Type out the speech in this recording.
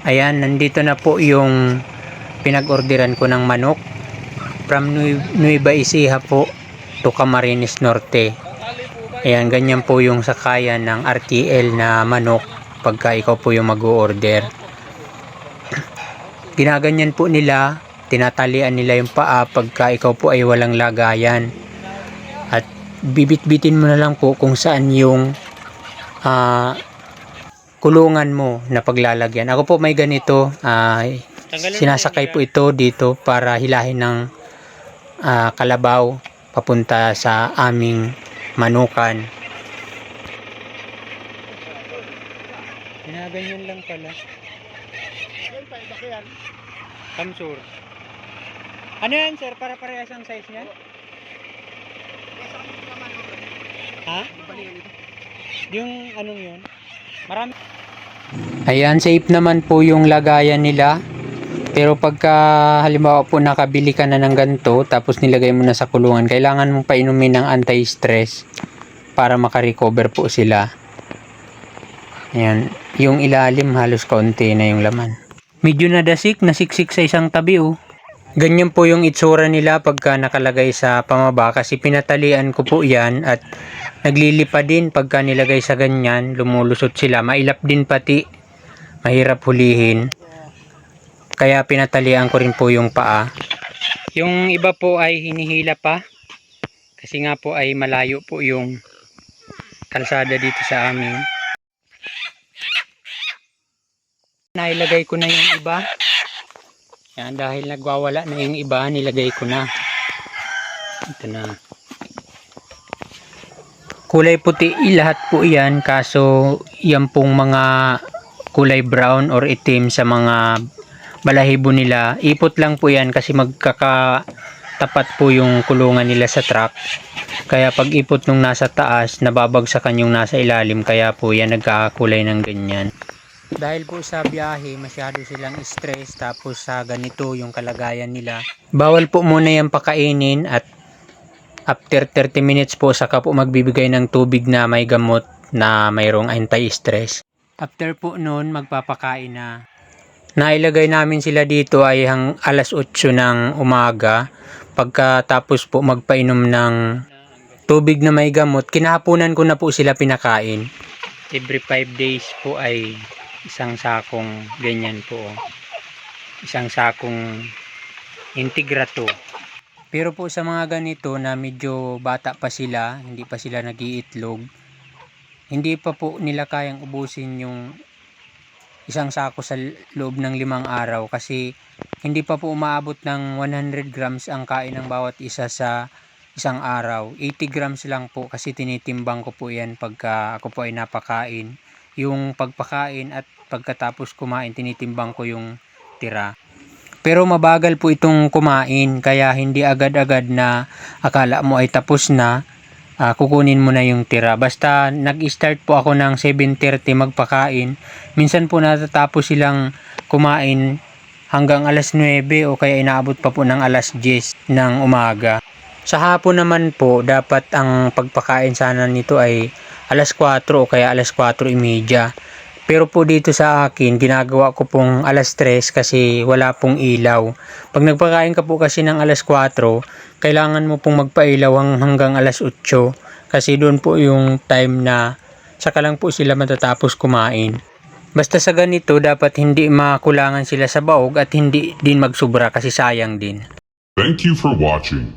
Ayan, nandito na po yung pinag-orderan ko ng manok from Nueva Ecija po to Camarines Norte. Ayan, ganyan po yung sakayan ng RTL na manok pagka ikaw po yung mag-order. Ginaganyan po nila, tinatalian nila yung paa pagka ikaw po ay walang lagayan. At bibit-bitin mo na lang po kung saan yung kulungan mo na paglalagyan. Ako po may ganito, sinasakay po ito dito para hilahin ng kalabaw papunta sa aming manukan. Ginaganyan lang pala. Kamsur. Ano yan sir? Para parehas ang size niyan? Ha? Yung anong yun? Marami. Ayan, safe naman po yung lagayan nila. Pero pagka halimbawa po nakabili ka na ng ganito, tapos nilagay mo na sa kulungan, kailangan mong painumin ng anti-stress para makarecover po sila. Ayan, yung ilalim halos kaunti na yung laman. Medyo nadasik, nasiksik sa isang tabi oh. Ganyan po yung itsura nila pagka nakalagay sa pamaba kasi pinatalian ko po yan at naglilipad din pagka nilagay sa ganyan, lumulusot sila. Mailap din pati, mahirap hulihin. Kaya pinatalian ko rin po yung paa. Yung iba po ay hinihila pa kasi nga po ay malayo po yung kalsada dito sa amin. Nailagay ko na yung iba. Yan, dahil nagwawala na yung iba, nilagay ko na. Ito na. Kulay puti lahat po yan, kaso yan pong mga kulay brown or itim sa mga balahibo nila. Ipot lang po yan kasi magkakatapat po yung kulungan nila sa truck. Kaya pag ipot nung nasa taas, nababagsakan yung nasa ilalim. Kaya po yan nagkakakulay ng ganyan. Dahil po sa biyahe, masyado silang stress, tapos sa ganito yung kalagayan nila. Bawal po muna yan pakainin at after 30 minutes po saka po magbibigay ng tubig na may gamot na mayroong anti-stress. After po noon, magpapakain na. Nailagay namin sila dito ay alas 8 ng umaga. Pagkatapos po magpainom ng tubig na may gamot, kinahaponan ko na po sila pinakain. Every 5 days po ay isang sakong ganyan po. Isang sakong integrato. Pero po sa mga ganito na medyo bata pa sila, hindi pa sila nag-iitlog, hindi pa po nila kayang ubusin yung isang sako sa loob ng 5 araw kasi hindi pa po umaabot ng 100 grams ang kain ng bawat isa sa isang araw. 80 grams lang po kasi tinitimbang ko po yan pagka ako po ay napakain. Yung pagpakain at pagkatapos kumain, tinitimbang ko yung tira. Pero mabagal po itong kumain, kaya hindi agad-agad na akala mo ay tapos na, kukunin mo na yung tira. Basta nag-start po ako ng 7:30 magpakain, minsan po natatapos silang kumain hanggang alas 9 o kaya inaabot pa po ng alas 10 ng umaga. Sa hapon naman po, dapat ang pagpakain sana nito ay alas 4 o kaya alas 4:30. Pero po dito sa akin, ginagawa ko pong alas 3 kasi wala pong ilaw. Pag nagpakain ka po kasi ng alas 4, kailangan mo pong magpailaw hanggang alas 8 kasi doon po yung time na saka lang po sila matatapos kumain. Basta sa ganito, dapat hindi makulangan sila sa baog at hindi din magsubra kasi sayang din. Thank you for watching.